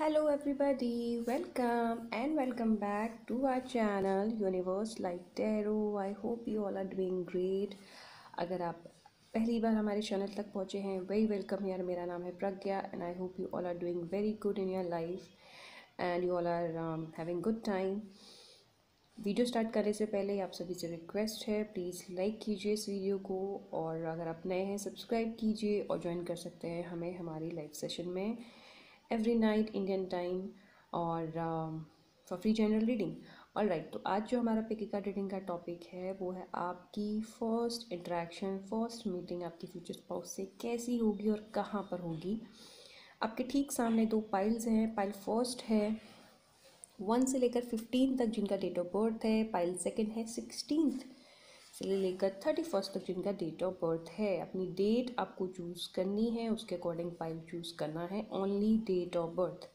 Hello, everybody. Welcome back to our channel Universe Like Tarot. I hope you all are doing great. अगर आप पहली बार हमारे channel तक पहुँचे हैं वेरी वेलकम यार। मेरा नाम है Pragya and I hope you all are doing very good in your life and you all are having good time. Video start करने से पहले आप सभी से रिक्वेस्ट है, प्लीज़ लाइक कीजिए इस वीडियो को, और अगर आप नए हैं सब्सक्राइब कीजिए और ज्वाइन कर सकते हैं हमें हमारी लाइव सेशन में एवरी नाइट इंडियन टाइम और for free general reading. All right, तो आज जो हमारा पिकी कार्ड रीडिंग का टॉपिक है वो है आपकी फर्स्ट इंटरेक्शन, फर्स्ट मीटिंग आपकी फ्यूचर स्पाउस से कैसी होगी और कहाँ पर होगी। आपके ठीक सामने दो पाइल्स हैं। पाइल फर्स्ट है 1 से लेकर 15 तक जिनका डेट ऑफ बर्थ है। पाइल सेकंड है 16 से लेकर 31 तक जिनका डेट ऑफ बर्थ है। अपनी डेट आपको चूज़ करनी है, उसके अकॉर्डिंग पाइल चूज़ करना है, only date of birth.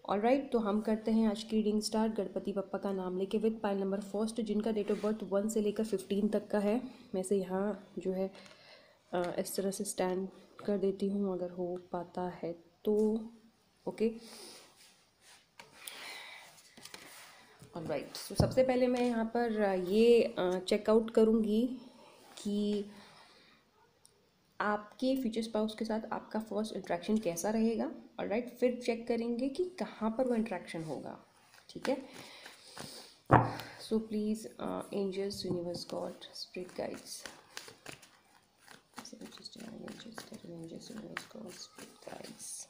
All right, तो हम करते हैं आज की रीडिंग स्टार्ट गणपति बप्पा का नाम लेके विद पाइल नंबर फर्स्ट जिनका डेट ऑफ बर्थ 1 से लेकर 15 तक का है। मैं से यहाँ जो है इस तरह से स्टैंड कर देती हूँ अगर हो पाता है तो। ओके, ऑलराइट, तो सबसे पहले मैं यहाँ पर ये चेकआउट करूँगी कि आपके फ्यूचर स्पाउस के साथ आपका फर्स्ट इंटरेक्शन कैसा रहेगा। ऑलराइट, फिर चेक करेंगे कि कहाँ पर वो इंटरेक्शन होगा। ठीक है, so please angels, universe, God, spirit guides, angels, universe, God, spirit guides.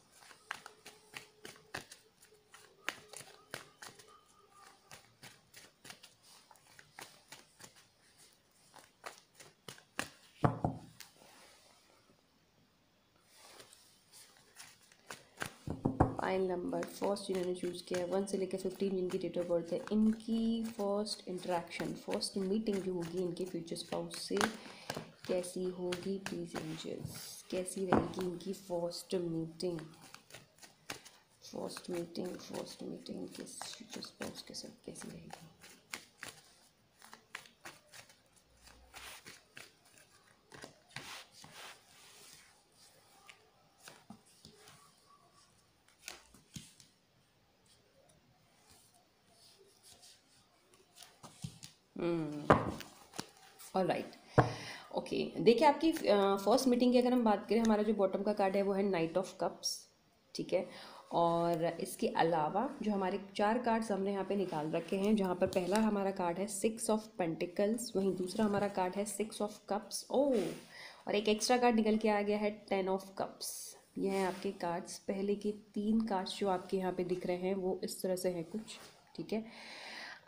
Pile number first जिन्होंने चूज़ किया है 1 से लेकर 15 जिनकी डेट ऑफ बर्थ है, इनकी फर्स्ट इंटरेक्शन, फर्स्ट मीटिंग जो होगी इनके फ्यूचर स्पाउस से कैसी होगी। प्लीज़ एंजल्स, कैसी रहेगी इनकी फर्स्ट मीटिंग। फर्स्ट मीटिंग किस फ्यूचर स्पाउस के साथ कैसी रहेगी। ऑल राइट, ओके, देखिए आपकी फर्स्ट मीटिंग की अगर हम बात करें, हमारा जो बॉटम का कार्ड है वो है नाइट ऑफ कप्स। ठीक है, और इसके अलावा जो हमारे 4 कार्ड्स हमने यहाँ पे निकाल रखे हैं, जहाँ पर पहला हमारा कार्ड है 6 ऑफ पेंटिकल्स, वहीं दूसरा हमारा कार्ड है 6 ऑफ कप्स। ओह, और एक एक्स्ट्रा कार्ड निकल के आ गया है 10 ऑफ कप्स। ये हैं आपके कार्ड्स। पहले के 3 कार्ड्स जो आपके यहाँ पे दिख रहे हैं वो इस तरह से हैं कुछ। ठीक है,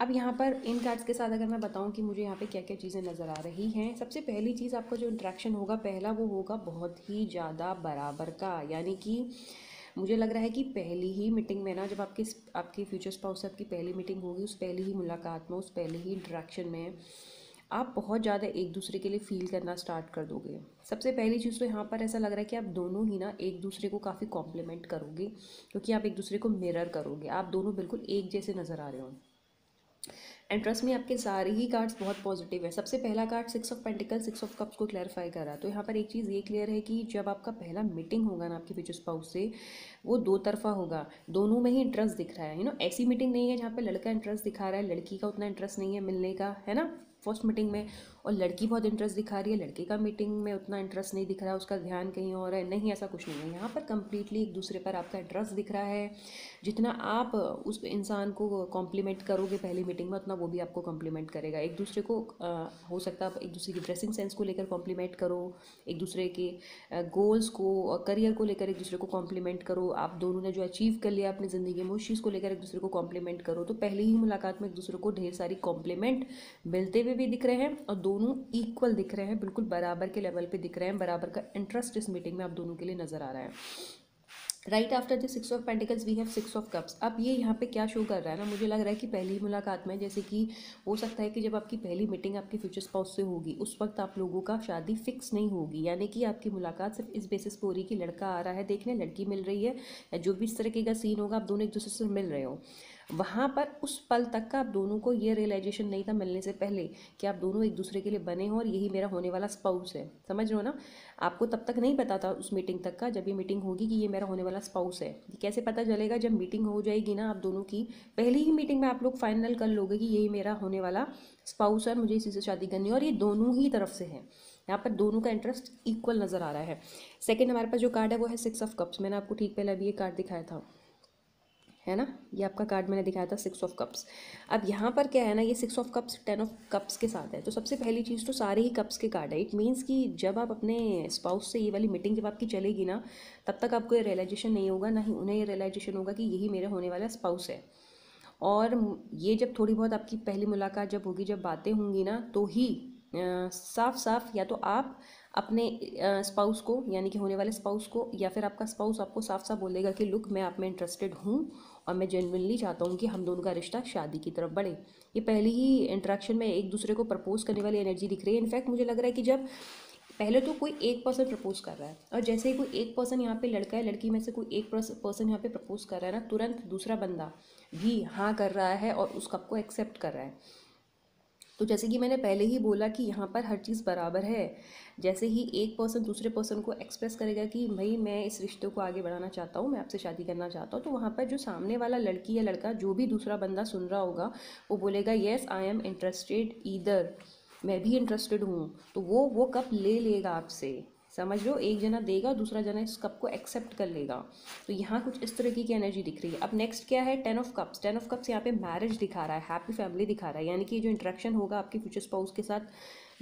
अब यहाँ पर इन कार्ड्स के साथ अगर मैं बताऊँ कि मुझे यहाँ पे क्या क्या चीज़ें नज़र आ रही हैं। सबसे पहली चीज़, आपका जो इंट्रैक्शन होगा पहला वो होगा बहुत ही ज़्यादा बराबर का, यानी कि मुझे लग रहा है कि पहली ही मीटिंग में ना, जब आपके फ्यूचर स्पाउस से आपकी पहली मीटिंग होगी, उस पहली ही मुलाकात में, उस पहले ही इंट्रैक्शन में आप बहुत ज़्यादा एक दूसरे के लिए फ़ील करना स्टार्ट कर दोगे। सबसे पहली चीज़ तो यहाँ पर ऐसा लग रहा है कि आप दोनों ही ना एक दूसरे को काफ़ी कॉम्प्लीमेंट करोगे, क्योंकि आप एक दूसरे को मिरर करोगे। आप दोनों बिल्कुल एक जैसे नज़र आ रहे हो। एंड ट्रस्ट में आपके सारे ही कार्ड्स बहुत पॉजिटिव है। सबसे पहला card 6 of pentacle 6 of cups को क्लैरिफाई कर रहा है। तो यहाँ पर एक चीज़ ये क्लियर है कि जब आपका पहला मीटिंग होगा ना आपके फ्यूचर स्पाउस से, वो दो तरफा होगा, दोनों में ही इंटरेस्ट दिख रहा है। ऐसी मीटिंग नहीं है जहाँ पे लड़का इंटरेस्ट दिखा रहा है, लड़की का उतना इंटरेस्ट नहीं है मिलने का, है ना, फर्स्ट मीटिंग में, और लड़की बहुत इंटरेस्ट दिखा रही है, लड़के का मीटिंग में उतना इंटरेस्ट नहीं दिख रहा है, उसका ध्यान कहीं और है। नहीं, ऐसा कुछ नहीं है। यहाँ पर कंप्लीटली एक दूसरे पर आपका इंटरेस्ट दिख रहा है। जितना आप उस इंसान को कॉम्प्लीमेंट करोगे पहली मीटिंग में, उतना वो भी आपको कॉम्प्लीमेंट करेगा। एक दूसरे को हो सकता है आप एक दूसरे की ड्रेसिंग सेंस को लेकर कॉम्प्लीमेंट करो, एक दूसरे के गोल्स को, करियर को लेकर एक दूसरे को कॉम्प्लीमेंट करो। आप दोनों ने जो अचीव कर लिया अपनी ज़िंदगी में, उस चीज़ को लेकर एक दूसरे को कॉम्प्लीमेंट करो। तो पहली ही मुलाकात में एक दूसरे को ढेर सारी कॉम्प्लीमेंट मिलते हुए भी दिख रहे हैं, और दोनों इक्वल दिख रहे हैं, बिल्कुल बराबर के लेवल पे दिख रहे हैं। बराबर का इंटरेस्ट इस मीटिंग में आप दोनों के लिए नज़र आ रहा है। Right after the 6 of pentacles we have 6 of cups. अब ये यहाँ पे क्या शो कर रहा है ना, मुझे लग रहा है कि पहली मुलाकात में, जैसे कि हो सकता है कि जब आपकी पहली मीटिंग आपके फ्यूचर स्पाउस से होगी, उस वक्त आप लोगों का शादी फिक्स नहीं होगी, यानी कि आपकी मुलाकात सिर्फ इस बेसिस पे हो रही है कि लड़का आ रहा है देखने, लड़की मिल रही है, या जो भी इस तरीके का सीन होगा, आप दोनों एक दूसरे से मिल रहे हो। वहाँ पर उस पल तक का आप दोनों को ये रियलाइजेशन नहीं था मिलने से पहले कि आप दोनों एक दूसरे के लिए बने हो और यही मेरा होने वाला स्पाउस है। समझ रहे हो ना? आपको तब तक नहीं पता था उस मीटिंग तक का, जब ये मीटिंग होगी, कि ये मेरा होने वाला स्पाउस है। ये कैसे पता चलेगा? जब मीटिंग हो जाएगी ना आप दोनों की, पहली ही मीटिंग में आप लोग फाइनल कर लोगे कि यही मेरा होने वाला स्पाउस है, मुझे इसी से शादी करनी है, और ये दोनों ही तरफ से है। यहाँ पर दोनों का इंटरेस्ट इक्वल नज़र आ रहा है। सेकंड हमारे पास जो कार्ड है वो है 6 ऑफ कप्स। मैंने आपको ठीक पहले अभी ये कार्ड दिखाया था, है ना? ये आपका कार्ड मैंने दिखाया था 6 ऑफ कप्स। अब यहाँ पर क्या है ना, ये 6 ऑफ कप्स 10 ऑफ कप्स के साथ है। तो सबसे पहली चीज़ तो सारे ही कप्स के कार्ड है। इट मीन्स कि जब आप अपने स्पाउस से ये वाली मीटिंग जब आपकी चलेगी ना, तब तक आपको ये रियलाइजेशन नहीं होगा, ना ही उन्हें ये रियलाइजेशन होगा कि यही मेरे होने वाला स्पाउस है। और ये जब थोड़ी बहुत आपकी पहली मुलाकात जब होगी, जब बातें होंगी ना, तो ही साफ साफ या तो आप अपने स्पाउस को, यानी कि होने वाले स्पाउस को, या फिर आपका स्पाउस आपको साफ साफ बोलेगा कि लुक, मैं आप में इंटरेस्टेड हूँ और मैं जेन्युइनली चाहता हूँ कि हम दोनों का रिश्ता शादी की तरफ बढ़े। ये पहली ही इंटरेक्शन में एक दूसरे को प्रपोज करने वाली एनर्जी दिख रही है। इनफैक्ट मुझे लग रहा है कि जब पहले तो कोई एक पर्सन प्रपोज कर रहा है, और जैसे ही कोई एक पर्सन यहाँ पे, लड़का है लड़की में से कोई एक पर्सन यहाँ पे प्रपोज कर रहा है ना, तुरंत दूसरा बंदा भी हाँ कर रहा है और उस कप को एक्सेप्ट कर रहा है। तो जैसे कि मैंने पहले ही बोला कि यहाँ पर हर चीज़ बराबर है। जैसे ही एक पर्सन दूसरे पर्सन को एक्सप्रेस करेगा कि भाई मैं इस रिश्ते को आगे बढ़ाना चाहता हूँ, मैं आपसे शादी करना चाहता हूँ, तो वहाँ पर जो सामने वाला लड़की या लड़का, जो भी दूसरा बंदा सुन रहा होगा, वो बोलेगा yes I am interested either, मैं भी इंटरेस्टेड हूँ। तो वो कप ले लेगा आपसे। समझ लो, एक जना देगा, दूसरा जना इस कप को एक्सेप्ट कर लेगा। तो यहाँ कुछ इस तरीके की एनर्जी दिख रही है। अब नेक्स्ट क्या है? 10 ऑफ कप्स। 10 ऑफ कप्स यहाँ पे मैरिज दिखा रहा है, हैप्पी फैमिली दिखा रहा है। यानी कि जो इंटरेक्शन होगा आपके फ्यूचर स्पाउस के साथ,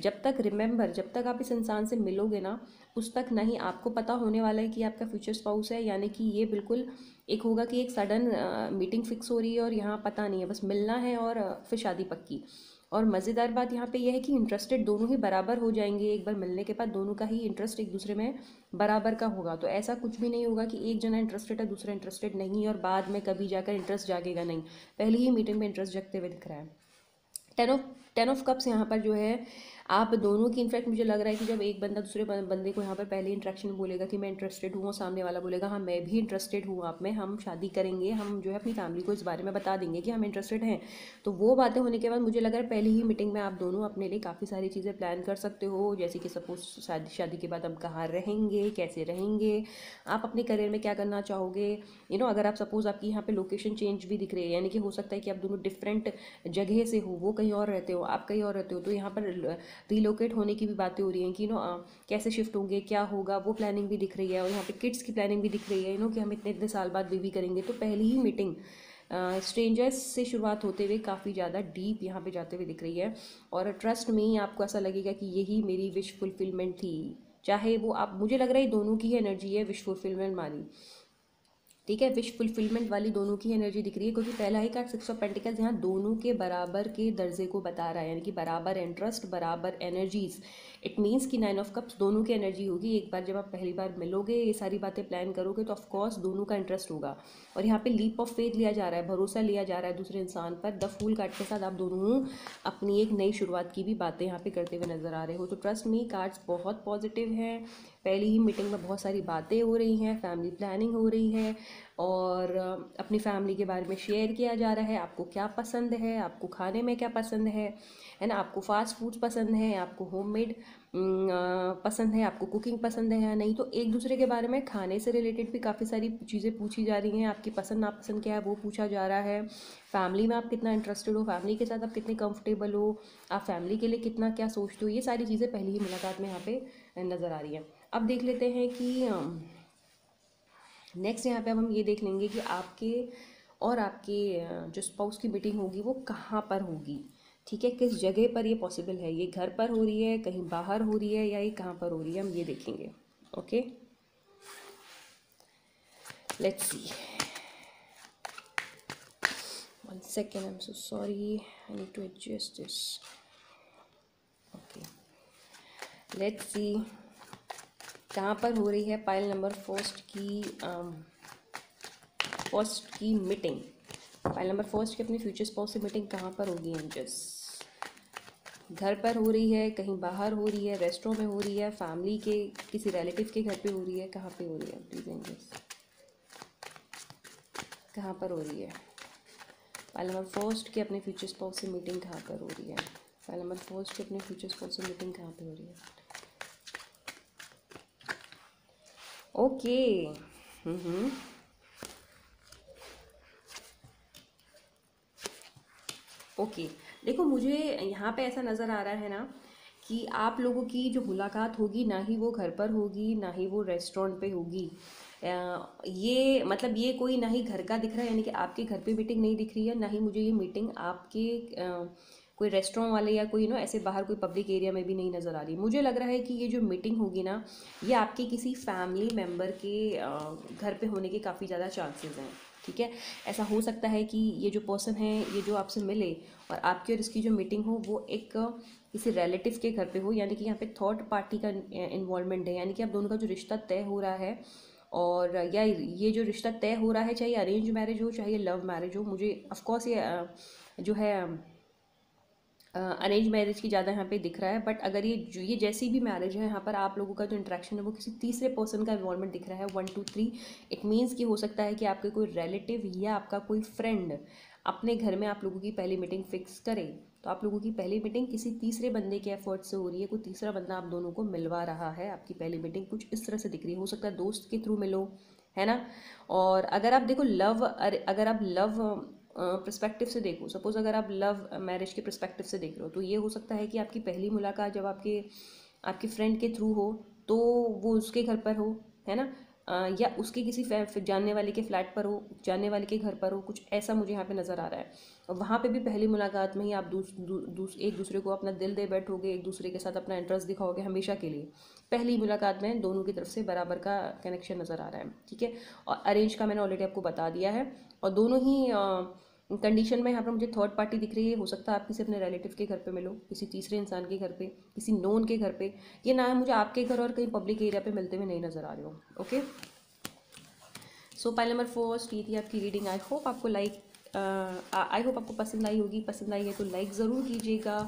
जब तक रिमेंबर, जब तक आप इस इंसान से मिलोगे ना, उस तक नहीं आपको पता होने वाला है कि आपका फ्यूचर स्पाउस है। यानी कि ये बिल्कुल एक होगा कि एक सडन मीटिंग फिक्स हो रही है और यहाँ पता नहीं है, बस मिलना है और फिर शादी पक्की। और मज़ेदार बात यहाँ पे यह है कि इंटरेस्टेड दोनों ही बराबर हो जाएंगे। एक बार मिलने के बाद दोनों का ही इंटरेस्ट एक दूसरे में बराबर का होगा। तो ऐसा कुछ भी नहीं होगा कि एक जना इंटरेस्टेड है दूसरा इंटरेस्टेड नहीं, और बाद में कभी जाकर इंटरेस्ट जागेगा, नहीं। पहली ही मीटिंग में इंटरेस्ट जगते हुए दिख रहा है। 10 ऑफ कप्स यहाँ पर जो है आप दोनों की, इनफैक्ट मुझे लग रहा है कि जब एक बंदा दूसरे बंदे को यहाँ पर पहले इंटरेक्शन में बोलेगा कि मैं इंटरेस्टेड हूँ, और सामने वाला बोलेगा हाँ मैं भी इंटरेस्टेड हूँ आप में, हम शादी करेंगे, हम जो है अपनी फैमिली को इस बारे में बता देंगे कि हम इंटरेस्टेड हैं। तो वो बातें होने के बाद मुझे लग रहा है पहली ही मीटिंग में आप दोनों अपने लिए काफ़ी सारी चीज़ें प्लान कर सकते हो। जैसे कि सपोज शादी के बाद हम कहाँ रहेंगे, कैसे रहेंगे, आप अपने करियर में क्या करना चाहोगे। अगर आप सपोज आपकी यहाँ पे लोकेशन चेंज भी दिख रही है, यानी कि हो सकता है कि आप दोनों डिफरेंट जगह से हो, वो कहीं और रहते हो, आप कहीं और रहते हो, तो यहाँ पर रिलोकेट होने की भी बातें हो रही हैं कि कैसे शिफ्ट होंगे, क्या होगा, वो प्लानिंग भी दिख रही है। और यहाँ पे किड्स की प्लानिंग भी दिख रही है, कि हम इतने इतने साल बाद बेबी करेंगे। तो पहली ही मीटिंग स्ट्रेंजर्स से शुरुआत होते हुए काफ़ी ज़्यादा डीप यहाँ पे जाते हुए दिख रही है। और ट्रस्ट में आपको ऐसा लगेगा कि यही मेरी विश फुलफिलमेंट थी। चाहे वो आप, मुझे लग रहा है दोनों की ही एनर्जी है विश फुलफिलमेंट वाली। ठीक है, विश फुलफिलमेंट वाली दोनों की एनर्जी दिख रही है, क्योंकि पहला ही कार्ड 6 ऑफ पेंटिकल्स यहाँ दोनों के बराबर के दर्जे को बता रहा है, यानी कि बराबर इंटरेस्ट, बराबर एनर्जीज। इट मीन्स कि 9 ऑफ कप्स दोनों की एनर्जी होगी। एक बार जब आप पहली बार मिलोगे, ये सारी बातें प्लान करोगे, तो ऑफकोर्स दोनों का इंटरेस्ट होगा। और यहाँ पे लीप ऑफ फेथ लिया जा रहा है, भरोसा लिया जा रहा है दूसरे इंसान पर। द फूल कार्ड के साथ आप दोनों अपनी एक नई शुरुआत की भी बातें यहाँ पे करते हुए नजर आ रहे हो। तो ट्रस्ट मी, कार्ड्स बहुत पॉजिटिव हैं। पहली ही मीटिंग में बहुत सारी बातें हो रही हैं, फैमिली प्लानिंग हो रही है, और अपनी फैमिली के बारे में शेयर किया जा रहा है। आपको क्या पसंद है, आपको खाने में क्या पसंद है ना, आपको फास्ट फूड पसंद है, आपको होममेड पसंद है, आपको कुकिंग पसंद है या नहीं। तो एक दूसरे के बारे में खाने से रिलेटेड भी काफ़ी सारी चीज़ें पूछी जा रही हैं। आपकी पसंद नापसंद क्या है वो पूछा जा रहा है। फैमिली में आप कितना इंटरेस्टेड हो, फैमिली के साथ आप कितने कंफर्टेबल हो, आप फैमिली के लिए कितना क्या सोचते हो, ये सारी चीज़ें पहली ही मुलाकात में यहाँ पे नज़र आ रही हैं। अब देख लेते हैं कि नेक्स्ट यहाँ पे अब हम ये देख लेंगे कि आपके और आपके जो स्पाउस की मीटिंग होगी वो कहाँ पर होगी। ठीक है, किस जगह पर ये पॉसिबल है, ये घर पर हो रही है, कहीं बाहर हो रही है, या ये कहाँ पर हो रही है, हम ये देखेंगे। Okay, let's see. 1 second, I'm so sorry, I need to adjust this. Okay, let's see कहाँ पर हो रही है पाइल नंबर फर्स्ट की मीटिंग। पाइल नंबर फर्स्ट की अपनी फ्यूचर स्पाउस से मीटिंग कहाँ पर होगी एंजल्स? घर पर हो रही है, कहीं बाहर हो रही है, रेस्टोरेंट में हो रही है, फैमिली के किसी रिलेटिव के घर पे हो रही है, कहाँ पे हो रही है प्लीज एंजल्स, कहाँ पर हो रही है? पाइल नंबर फर्स्ट की अपने फ्यूचर स्पाउस से मीटिंग कहाँ पर हो रही है? पाइल नंबर फर्स्ट की अपने फ्यूचर स्पाउस से मीटिंग कहाँ पर हो रही है? ओके। हम्म। ओके, देखो मुझे यहाँ पे ऐसा नज़र आ रहा है ना कि आप लोगों की जो मुलाकात होगी ना ही वो घर पर होगी ना ही वो रेस्टोरेंट पे होगी। ये मतलब ये कोई ना ही घर का दिख रहा है, यानी कि आपके घर पे मीटिंग नहीं दिख रही है, ना ही मुझे ये मीटिंग आपके कोई रेस्टोरेंट वाले या कोई ऐसे बाहर कोई पब्लिक एरिया में भी नहीं नज़र आ रही। मुझे लग रहा है कि ये जो मीटिंग होगी ना, ये आपके किसी फैमिली मेम्बर के घर पे होने के काफ़ी ज़्यादा चांसेस हैं। ठीक है, ऐसा हो सकता है कि ये जो पर्सन है, ये जो आपसे मिले और आपकी और इसकी जो मीटिंग हो वो एक किसी रिलेटिव के घर पे हो, यानी कि यहाँ पे थर्ड पार्टी का इन्वॉल्वमेंट है, यानी कि आप दोनों का जो रिश्ता तय हो रहा है। और या ये जो रिश्ता तय हो रहा है, चाहे अरेंज मैरिज हो चाहे लव मैरिज हो, मुझे ऑफकोर्स ये जो है अरेंज मैरिज की ज़्यादा यहाँ पे दिख रहा है। बट अगर ये जैसी भी मैरिज है, यहाँ पर आप लोगों का जो इंटरेक्शन है वो किसी तीसरे पर्सन का इन्वॉल्वमेंट दिख रहा है, 1 2 3। इट मीन्स कि हो सकता है कि आपके कोई रिलेटिव या आपका कोई फ्रेंड अपने घर में आप लोगों की पहली मीटिंग फिक्स करे। तो आप लोगों की पहली मीटिंग किसी तीसरे बंदे के एफर्ट से हो रही है, कोई तीसरा बंदा आप दोनों को मिलवा रहा है। आपकी पहली मीटिंग कुछ इस तरह से दिख रही है, हो सकता है दोस्त के थ्रू मिलो, है ना। और अगर आप देखो अगर आप लव पर्सपेक्टिव से देखो, सपोज अगर आप लव मैरिज के पर्सपेक्टिव से देख रहे हो, तो ये हो सकता है कि आपकी पहली मुलाकात जब आपके फ्रेंड के थ्रू हो तो वो उसके घर पर हो, है ना। या उसके किसी जानने वाले के फ्लैट पर हो, जानने वाले के घर पर हो, कुछ ऐसा मुझे यहाँ पे नज़र आ रहा है। और वहाँ पे भी पहली मुलाकात में ही आप एक दूसरे को अपना दिल दे बैठोगे, एक दूसरे के साथ अपना इंटरेस्ट दिखाओगे हमेशा के लिए। पहली मुलाकात में दोनों की तरफ से बराबर का कनेक्शन नज़र आ रहा है। ठीक है, और अरेंज का मैंने ऑलरेडी आपको बता दिया है। और दोनों ही कंडीशन में यहाँ पर मुझे थर्ड पार्टी दिख रही है। हो सकता है आप किसी अपने रिलेटिव के घर पे मिलो, किसी तीसरे इंसान के घर पे, किसी नोन के घर पे। ये ना है मुझे आपके घर और कहीं पब्लिक एरिया पे मिलते हुए नहीं नज़र आ रहे हो। ओके, सो पाइल नंबर 4 ये थी आपकी रीडिंग। आई होप आपको पसंद आई होगी। पसंद आई है तो लाइक ज़रूर कीजिएगा,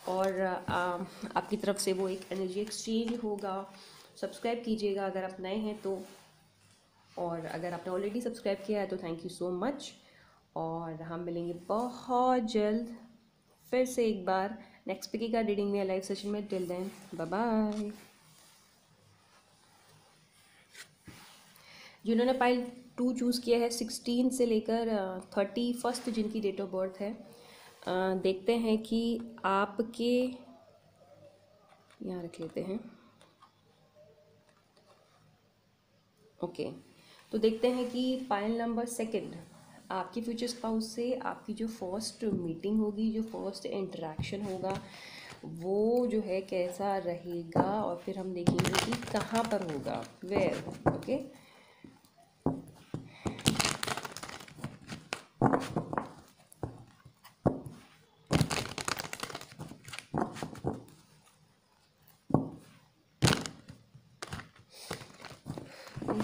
और आपकी तरफ से वो एक एनर्जी एक्सचेंज होगा। सब्सक्राइब कीजिएगा अगर आप नए हैं तो, और अगर आपने ऑलरेडी सब्सक्राइब किया है तो थैंक यू सो मच। और हम मिलेंगे बहुत जल्द फिर से एक बार नेक्स्ट पिकी का रीडिंग में, लाइव सेशन में। Till then bye bye. जिन्होंने पाइल 2 चूज़ किया है, 16 से लेकर 31 जिनकी डेट ऑफ बर्थ है, देखते हैं कि आपके यहाँ रख लेते हैं। ओके, तो देखते हैं कि पाइल नंबर 2 आपकी फ्यूचर स्पाउस से आपकी जो फर्स्ट मीटिंग होगी, जो फर्स्ट इंटरेक्शन होगा, वो जो है कैसा रहेगा। और फिर हम देखेंगे कि कहाँ पर होगा, where. Okay,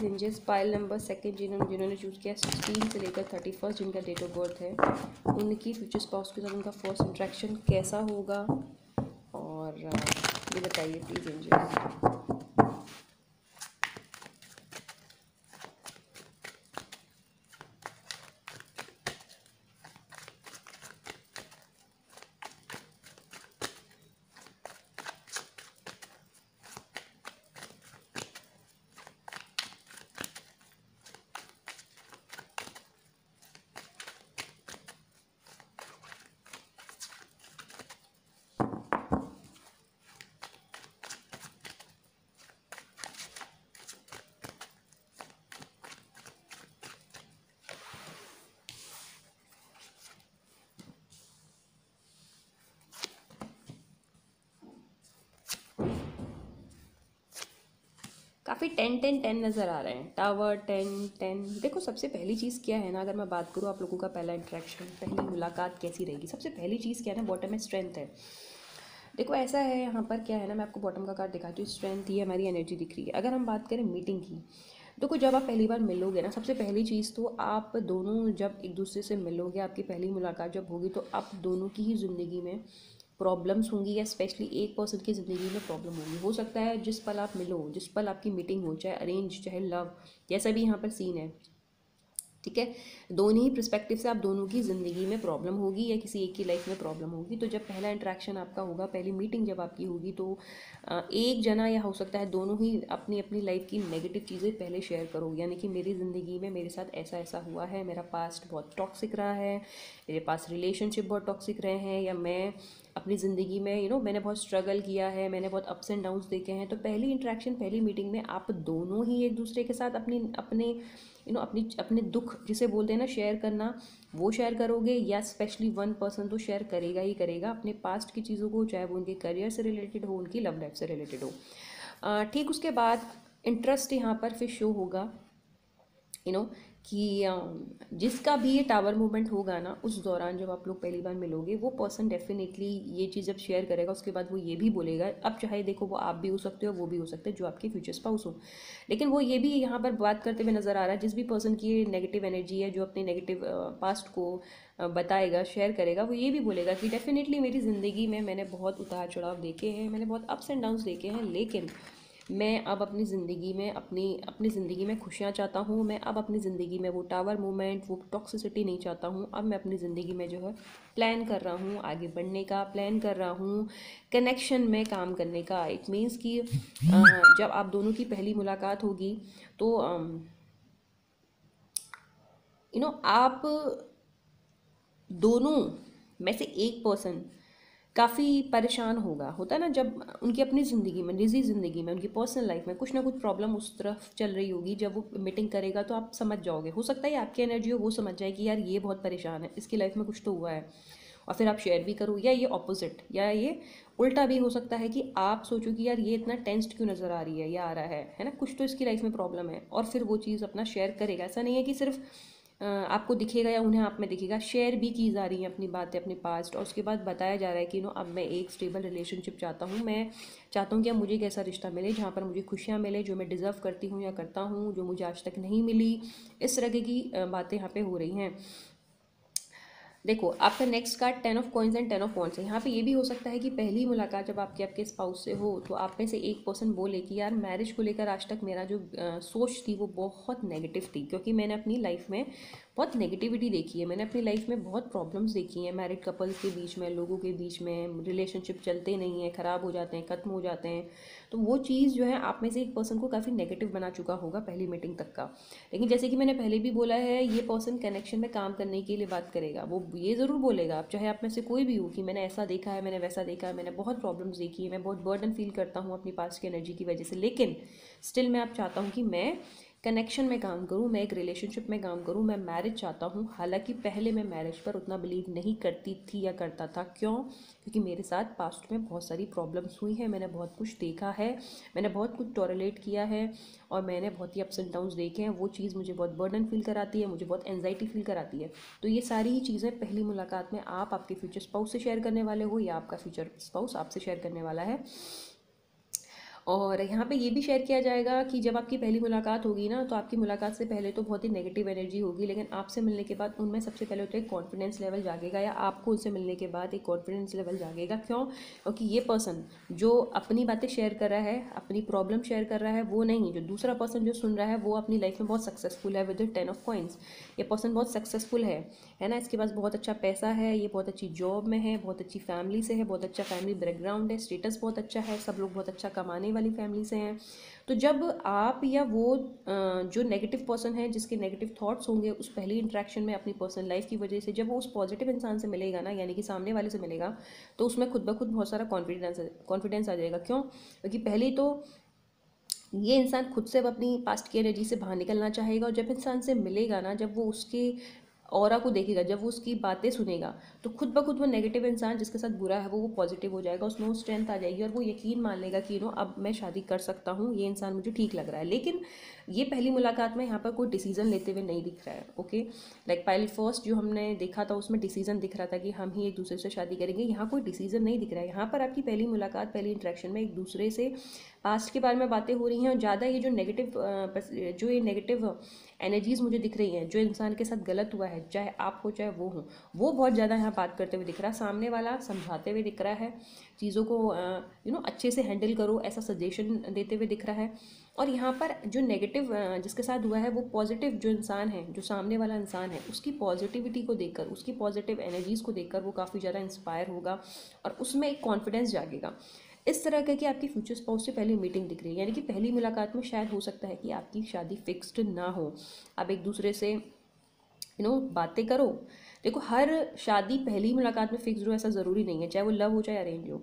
angels pile number 2 जिन्होंने चूज़ किया 16 से लेकर 31 जिनका डेट ऑफ बर्थ है, उनकी फ्यूचर स्पाउस के साथ उनका फर्स्ट इंट्रैक्शन कैसा होगा, और ये बताइए प्लीज़ एंजल्स। काफ़ी 10 10 10 नज़र आ रहे हैं, टावर 10 10। देखो सबसे पहली चीज़ क्या है ना, अगर मैं बात करूँ आप लोगों का पहला इंट्रैक्शन, पहली मुलाकात कैसी रहेगी, सबसे पहली चीज़ क्या है ना, बॉटम में स्ट्रेंथ है। देखो ऐसा है, यहाँ पर क्या है ना, मैं आपको बॉटम का कार्ड दिखाती हूँ। स्ट्रेंथ ही हमारी एनर्जी दिख रही है। अगर हम बात करें मीटिंग की, देखो जब आप पहली बार मिलोगे ना, सबसे पहली चीज़ तो आप दोनों जब एक दूसरे से मिलोगे, आपकी पहली मुलाकात जब होगी, तो आप दोनों की ही ज़िंदगी में प्रॉब्लम्स होंगी, या स्पेशली एक पर्सन की ज़िंदगी में प्रॉब्लम होगी। हो सकता है जिस पल आप मिलो, जिस पल आपकी मीटिंग हो, चाहे अरेंज चाहे लव, जैसा भी यहाँ पर सीन है, ठीक है। दोनों ही पर्सपेक्टिव से आप दोनों की ज़िंदगी में प्रॉब्लम होगी या किसी एक की लाइफ में प्रॉब्लम होगी। तो जब पहला इंटरेक्शन आपका होगा, पहली मीटिंग जब आपकी होगी, तो एक जना या हो सकता है दोनों ही अपनी अपनी लाइफ की नेगेटिव चीज़ें पहले शेयर करो, यानी कि मेरी ज़िंदगी में मेरे साथ ऐसा ऐसा हुआ है, मेरा पास्ट बहुत टॉक्सिक रहा है, मेरे पास रिलेशनशिप बहुत टॉक्सिक रहे हैं, या मैं अपनी ज़िंदगी में मैंने बहुत स्ट्रगल किया है, मैंने बहुत अप्स एंड डाउन्स देखे हैं। तो पहली इंटरेक्शन, पहली मीटिंग में आप दोनों ही एक दूसरे के साथ अपनी अपने अपने दुख जिसे बोलते हैं ना शेयर करना, वो शेयर करोगे, या स्पेशली वन पर्सन तो शेयर करेगा ही करेगा अपने पास्ट की चीज़ों को, चाहे वो उनके करियर से रिलेटेड हो, उनकी लव लाइफ से रिलेटेड हो। ठीक, उसके बाद इंटरेस्ट यहाँ पर फिर शो होगा कि जिसका भी ये टावर मूवमेंट होगा ना, उस दौरान जब आप लोग पहली बार मिलोगे, वो पर्सन डेफिनेटली ये चीज़ जब शेयर करेगा, उसके बाद वो ये भी बोलेगा। अब चाहे देखो वो आप भी हो सकते हो, वो भी हो सकते हैं जो आपके फ्यूचर स्पाउस हो, लेकिन वो ये भी यहाँ पर बात करते हुए नज़र आ रहा है, जिस भी पर्सन की नेगेटिव एनर्जी है, जो अपने नेगेटिव पास्ट को बताएगा, शेयर करेगा, वो ये भी बोलेगा कि डेफिनेटली मेरी ज़िंदगी में मैंने बहुत उतार चढ़ाव देखे हैं, मैंने बहुत अप्स एंड डाउन्स देखे हैं, लेकिन मैं अब अपनी ज़िंदगी में अपनी अपनी ज़िंदगी में खुशियाँ चाहता हूँ। मैं अब अपनी ज़िंदगी में वो टावर मूवमेंट, वो टॉक्सिसिटी नहीं चाहता हूँ। अब मैं अपनी ज़िंदगी में जो है प्लान कर रहा हूँ आगे बढ़ने का, प्लान कर रहा हूँ कनेक्शन में काम करने का। इट मीन्स कि जब आप दोनों की पहली मुलाकात होगी तो आप दोनों में से एक पर्सन काफ़ी परेशान होता है ना, जब उनकी अपनी ज़िंदगी में, निजी ज़िंदगी में, उनकी पर्सनल लाइफ में कुछ ना कुछ प्रॉब्लम उस तरफ चल रही होगी। जब वो मीटिंग करेगा तो आप समझ जाओगे, हो सकता है आपकी एनर्जी हो, वो समझ जाए कि यार ये बहुत परेशान है, इसकी लाइफ में कुछ तो हुआ है, और फिर आप शेयर भी करो। या ये ऑपोजिट, या ये उल्टा भी हो सकता है कि आप सोचो कि यार ये इतना टेंस्ड क्यों नज़र आ रही है या आ रहा है ना, कुछ तो इसकी लाइफ में प्रॉब्लम है, और फिर वो चीज़ अपना शेयर करेगा। ऐसा नहीं है कि सिर्फ आपको दिखेगा या उन्हें आप में दिखेगा, शेयर भी की जा रही हैं अपनी बातें, अपनी पास्ट, और उसके बाद बताया जा रहा है कि अब मैं एक स्टेबल रिलेशनशिप चाहता हूँ। मैं चाहता हूँ कि अब मुझे एक ऐसा रिश्ता मिले जहाँ पर मुझे खुशियाँ मिले, जो मैं डिज़र्व करती हूँ या करता हूँ, जो मुझे आज तक नहीं मिली। इस तरह की बातें यहाँ पे हो रही हैं। देखो, आपका next card 10 of coins and 10 of wands है। यहाँ पे ये भी हो सकता है कि पहली मुलाकात जब आपके स्पाउस से हो, तो आप में से एक पर्सन बोले कि यार मैरिज को लेकर आज तक मेरा जो सोच थी वो बहुत नेगेटिव थी, क्योंकि मैंने अपनी लाइफ में बहुत नेगेटिविटी देखी है, मैंने अपनी लाइफ में बहुत प्रॉब्लम्स देखी हैं। मैरिड कपल्स के बीच में, लोगों के बीच में रिलेशनशिप चलते नहीं हैं, ख़राब हो जाते हैं, ख़त्म हो जाते हैं। तो वो चीज़ जो है आप में से एक पर्सन को काफ़ी नेगेटिव बना चुका होगा पहली मीटिंग तक का। लेकिन जैसे कि मैंने पहले भी बोला है, ये पर्सन कनेक्शन में काम करने के लिए बात करेगा। वो ये ज़रूर बोलेगा, आप चाहे आप में से कोई भी हो, कि मैंने ऐसा देखा है, मैंने वैसा देखा है, मैंने बहुत प्रॉब्लम्स देखी है, मैं बहुत बर्डन फील करता हूँ अपनी पास्ट की एनर्जी की वजह से, लेकिन स्टिल मैं आप चाहता हूँ कि मैं कनेक्शन में काम करूँ, मैं एक रिलेशनशिप में काम करूँ, मैं मैरिज चाहता हूँ। हालांकि पहले मैं मैरिज पर उतना बिलीव नहीं करती थी या करता था। क्यों? क्योंकि मेरे साथ पास्ट में बहुत सारी प्रॉब्लम्स हुई हैं, मैंने बहुत कुछ देखा है, मैंने बहुत कुछ टॉलरेट किया है, और मैंने बहुत ही अप्स एंड डाउन्स देखे हैं। वो चीज़ मुझे बहुत बर्डन फील कराती है, मुझे बहुत एंजाइटी फील कराती है। तो ये सारी ही चीज़ें पहली मुलाकात में आप आपके फ्यूचर स्पाउस से शेयर करने वाले हो, या आपका फ्यूचर स्पाउस आपसे शेयर करने वाला है। और यहाँ पे ये भी शेयर किया जाएगा कि जब आपकी पहली मुलाकात होगी ना, तो आपकी मुलाकात से पहले तो बहुत ही नेगेटिव एनर्जी होगी, लेकिन आपसे मिलने के बाद उनमें सबसे पहले तो एक कॉन्फिडेंस लेवल जागेगा, या आपको उनसे मिलने के बाद एक कॉन्फिडेंस लेवल जागेगा। क्यों? क्योंकि ये पर्सन जो अपनी बातें शेयर कर रहा है, अपनी प्रॉब्लम शेयर कर रहा है, वो नहीं, जो दूसरा पर्सन जो सुन रहा है वो अपनी लाइफ में बहुत सक्सेसफुल है विद 10 ऑफ कॉइंस। ये पर्सन बहुत सक्सेसफुल है ना, इसके पास बहुत अच्छा पैसा है, ये बहुत अच्छी जॉब में है, बहुत अच्छी फैमिली से है, बहुत अच्छा फैमिली बैकग्राउंड है, स्टेटस बहुत अच्छा है, सब लोग बहुत अच्छा कमाने वाली फैमिली से हैं। तो जब आप या वो जो नेगेटिव पर्सन है, जिसके नेगेटिव थॉट्स होंगे उस पहली इंट्रैक्शन में अपनी पर्सनल लाइफ की वजह से, जब वो उस पॉजिटिव इंसान से मिलेगा ना, यानी कि सामने वाले से मिलेगा, तो उसमें खुद ब खुद बहुत सारा कॉन्फिडेंस आ जाएगा। क्यों? क्योंकि पहले तो ये इंसान खुद से अब अपनी पास्ट की एनर्जी से बाहर निकलना चाहेगा, और जब इंसान से मिलेगा ना, जब वो उसके ऑरा को देखेगा, जब वो उसकी बातें सुनेगा, तो खुद ब खुद वो नेगेटिव इंसान जिसके साथ बुरा है वो पॉजिटिव हो जाएगा, उसमें वो स्ट्रेंथ आ जाएगी, और वो यकीन मान लेगा कि अब मैं शादी कर सकता हूँ, ये इंसान मुझे ठीक लग रहा है। लेकिन ये पहली मुलाकात में यहाँ पर कोई डिसीजन लेते हुए नहीं दिख रहा है। ओके, लाइक पहले फर्स्ट जो हमने देखा था उसमें डिसीजन दिख रहा था कि हम ही एक दूसरे से शादी करेंगे। यहाँ कोई डिसीजन नहीं दिख रहा है। यहाँ पर आपकी पहली मुलाकात, पहली इंट्रैक्शन में एक दूसरे से पास्ट के बारे में बातें हो रही हैं, और ज़्यादा ये जो नेगेटिव एनर्जीज मुझे दिख रही हैं, जो इंसान के साथ गलत हुआ है, चाहे आप हो चाहे वो हो, वो बहुत ज़्यादा यहाँ बात करते हुए दिख रहा है, सामने वाला समझाते हुए दिख रहा है, चीज़ों को अच्छे से हैंडल करो ऐसा सजेशन देते हुए दिख रहा है। और यहाँ पर जो नेगेटिव जिसके साथ हुआ है, वो पॉजिटिव जो इंसान है, जो सामने वाला इंसान है, उसकी पॉजिटिविटी को देखकर, उसकी पॉजिटिव एनर्जीज़ को देखकर वो काफ़ी ज़्यादा इंस्पायर होगा और उसमें एक कॉन्फिडेंस जागेगा। इस तरह का कि आपकी फ्यूचर स्पाउस से पहली मीटिंग दिख रही है, यानी कि पहली मुलाकात में शायद हो सकता है कि आपकी शादी फिक्स्ड ना हो, आप एक दूसरे से बातें करो। देखो, हर शादी पहली मुलाकात में फिक्स्ड हो ऐसा ज़रूरी नहीं है, चाहे वो लव हो चाहे अरेंज हो,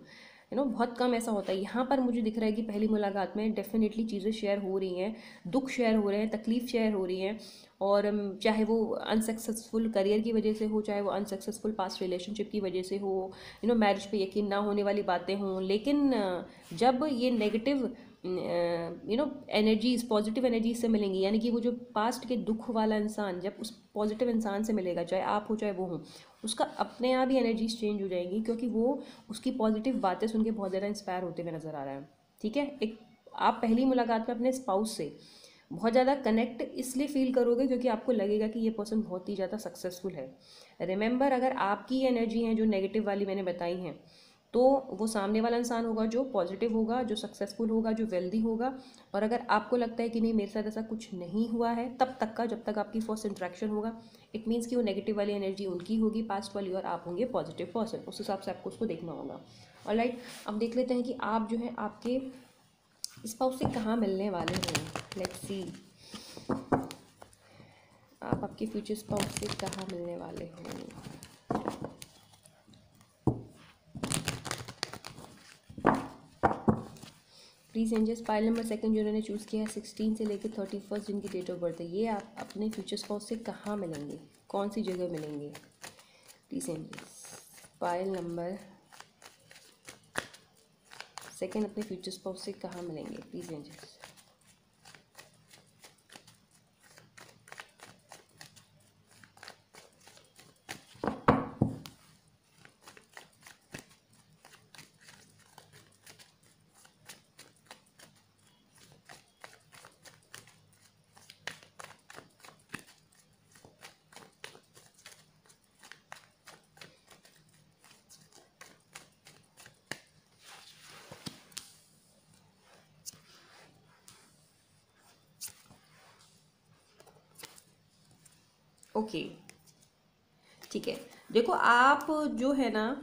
बहुत कम ऐसा होता है। यहाँ पर मुझे दिख रहा है कि पहली मुलाकात में डेफिनेटली चीज़ें शेयर हो रही हैं, दुख शेयर हो रहे हैं, तकलीफ शेयर हो रही हैं, और चाहे वो अनसक्सेसफुल करियर की वजह से हो, चाहे वो अनसक्सेसफुल पास्ट रिलेशनशिप की वजह से हो, मैरिज पे यकीन ना होने वाली बातें हों। लेकिन जब ये नेगेटिव एनर्जीज पॉजिटिव एनर्जीज से मिलेंगी, यानी कि वो जो पास्ट के दुख वाला इंसान जब उस पॉजिटिव इंसान से मिलेगा, चाहे आप हो चाहे वो हो, उसका अपने आप ही एनर्जीज चेंज हो जाएंगी, क्योंकि वो उसकी पॉजिटिव बातें सुन के बहुत ज़्यादा इंस्पायर होते हुए नज़र आ रहा है। ठीक है, एक आप पहली मुलाकात में अपने स्पाउस से बहुत ज़्यादा कनेक्ट इसलिए फील करोगे क्योंकि आपको लगेगा कि ये पर्सन बहुत ही ज़्यादा सक्सेसफुल है। रिमेंबर, अगर आपकी एनर्जी हैं जो नेगेटिव वाली मैंने बताई हैं, तो वो सामने वाला इंसान होगा जो पॉजिटिव होगा, जो सक्सेसफुल होगा, जो वेल्दी होगा। और अगर आपको लगता है कि नहीं, मेरे साथ ऐसा कुछ नहीं हुआ है, तब तक का, जब तक आपकी फर्स्ट इंट्रैक्शन होगा, इट मीन्स कि वो नेगेटिव वाली एनर्जी उनकी होगी पास्ट वाली, और आप होंगे पॉजिटिव पर्सन। उस हिसाब से आपको उसको देखना होगा। ऑलराइट, अब देख लेते हैं कि आप जो है आपके स्पाउस से कहाँ मिलने वाले हैं। लेट्स सी, आप आपके फ्यूचर स्पाउस से कहाँ मिलने वाले हैं। Please angels, pile number second जिन्होंने चूज़ किया है 16 से लेकर 31 जिनकी डेट ऑफ बर्थ है, ये आप अपने फ्यूचर स्पाउस से कहाँ मिलेंगे, कौन सी जगह मिलेंगे। Please angels, pile number second अपने फ्यूचर स्पाउस से कहाँ मिलेंगे। प्लीज़ एंजल्स, ओके ठीक है। देखो, आप जो है ना,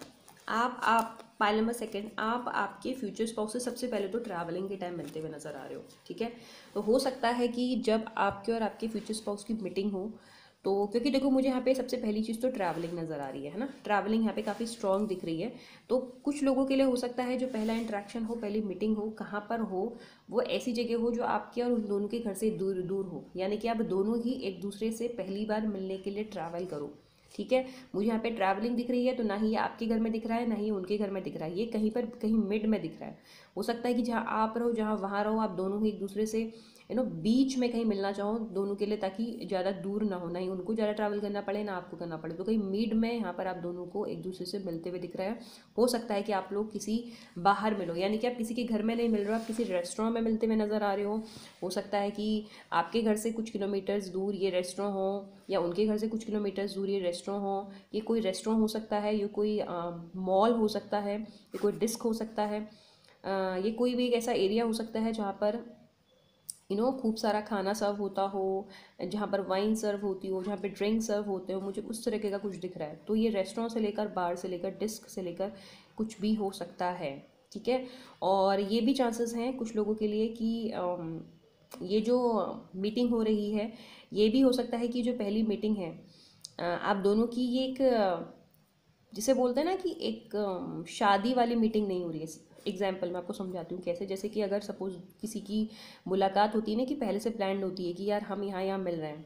आप पाइल नंबर सेकंड, आप आपके फ्यूचर स्पाउस से सबसे पहले तो ट्रैवलिंग के टाइम मिलते हुए नज़र आ रहे हो। ठीक है, तो हो सकता है कि जब आपके और आपके फ्यूचर स्पाउस की मीटिंग हो, तो क्योंकि देखो मुझे यहाँ पे सबसे पहली चीज़ तो ट्रैवलिंग नज़र आ रही है ना, ट्रैवलिंग यहाँ पे काफ़ी स्ट्रॉन्ग दिख रही है। तो कुछ लोगों के लिए हो सकता है जो पहला इंट्रैक्शन हो, पहली मीटिंग हो, कहाँ पर हो, वो ऐसी जगह हो जो आपके और उन दोनों के घर से दूर दूर हो, यानी कि आप दोनों ही एक दूसरे से पहली बार मिलने के लिए ट्रैवल करो। ठीक है, मुझे यहाँ पे ट्रैवलिंग दिख रही है, तो ना ही ये आपके घर में दिख रहा है, ना ही उनके घर में दिख रहा है, ये कहीं पर कहीं मिड में दिख रहा है। हो सकता है कि जहाँ आप रहो, जहाँ वहाँ रहो, आप दोनों ही एक दूसरे से बीच में कहीं मिलना चाहो दोनों के लिए, ताकि ज़्यादा दूर ना हो, ना ही उनको ज़्यादा ट्रैवल करना पड़े, ना आपको करना पड़े। तो कहीं मिड में यहाँ पर आप दोनों को एक दूसरे से मिलते हुए दिख रहा है। हो सकता है कि आप लोग किसी बाहर मिलो, यानी कि आप किसी के घर में नहीं मिल रहे हो, आप किसी रेस्टोरेंट में मिलते हुए नज़र आ रहे हो सकता है कि आपके घर से कुछ किलोमीटर्स दूर ये रेस्टोरेंट हो, या उनके घर से कुछ किलोमीटर्स दूर ये रेस्टोरेंट हो। ये कोई रेस्टोरेंट हो सकता है, ये कोई मॉल हो सकता है, ये कोई डिस्क हो सकता है, ये कोई भी एक ऐसा एरिया हो सकता है जहाँ पर खूब सारा खाना सर्व होता हो, जहाँ पर वाइन सर्व होती हो, जहाँ पे ड्रिंक सर्व होते हो। मुझे उस तरीके का कुछ दिख रहा है। तो ये रेस्टोरेंट से लेकर, बार से लेकर, डिस्क से लेकर कुछ भी हो सकता है। ठीक है, और ये भी चांसेस हैं कुछ लोगों के लिए कि ये जो मीटिंग हो रही है, ये भी हो सकता है कि जो पहली मीटिंग है आप दोनों की, ये एक जिसे बोलते हैं ना कि एक शादी वाली मीटिंग नहीं हो रही है। एग्जाम्पल मैं आपको समझाती हूँ कैसे। जैसे कि अगर सपोज किसी की मुलाकात होती है ना, कि पहले से प्लान होती है कि यार हम यहाँ यहाँ मिल रहे हैं,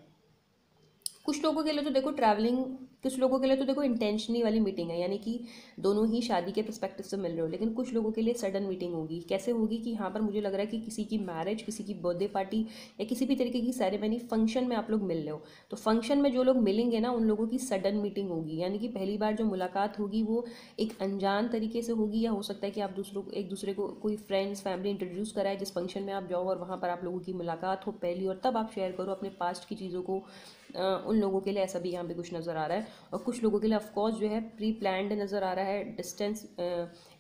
कुछ लोगों के लिए तो देखो ट्रैवलिंग, कुछ लोगों के लिए तो देखो इंटेंशनली वाली मीटिंग है, यानी कि दोनों ही शादी के पर्सपेक्टिव से मिल रहे हो। लेकिन कुछ लोगों के लिए सडन मीटिंग होगी। कैसे होगी कि यहाँ पर मुझे लग रहा है कि किसी की मैरिज, किसी की बर्थडे पार्टी या किसी भी तरीके की सेरेमनी, फंक्शन में आप लोग मिल रहे हो। तो फंक्शन में जो लोग मिलेंगे ना, उन लोगों की सडन मीटिंग होगी, यानी कि पहली बार जो मुलाकात होगी वो एक अनजान तरीके से होगी, या हो सकता है कि आप दूसरों को, एक दूसरे को कोई फ्रेंड्स फैमिली इंट्रोड्यूस कराए जिस फंक्शन में आप जाओ, और वहाँ पर आप लोगों की मुलाकात हो पहली, और तब आप शेयर करो अपने पास्ट की चीज़ों को। उन लोगों के लिए ऐसा भी यहाँ पे कुछ नज़र आ रहा है। और कुछ लोगों के लिए ऑफकोर्स जो है प्री प्लान्ड नज़र आ रहा है। डिस्टेंस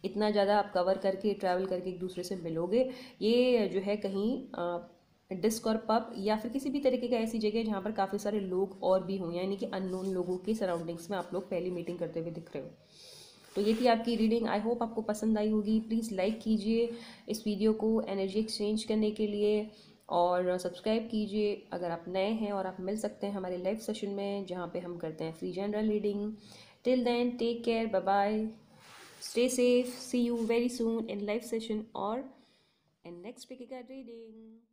इतना ज़्यादा आप कवर करके, ट्रैवल करके एक दूसरे से मिलोगे, ये जो है कहीं डिस्क और पब या फिर किसी भी तरीके का ऐसी जगह जहाँ पर काफ़ी सारे लोग और भी हों, यानी कि अननोन लोगों के सराउंडिंग्स में आप लोग पहली मीटिंग करते हुए दिख रहे हो। तो ये थी आपकी रीडिंग। आई होप आपको पसंद आई होगी। प्लीज़ लाइक कीजिए इस वीडियो को एनर्जी एक्सचेंज करने के लिए, और सब्सक्राइब कीजिए अगर आप नए हैं। और आप मिल सकते हैं हमारे लाइव सेशन में, जहाँ पे हम करते हैं free general reading. Till then take care, bye bye, stay safe, see you very soon in live session और इन नेक्स्ट पिक रीडिंग।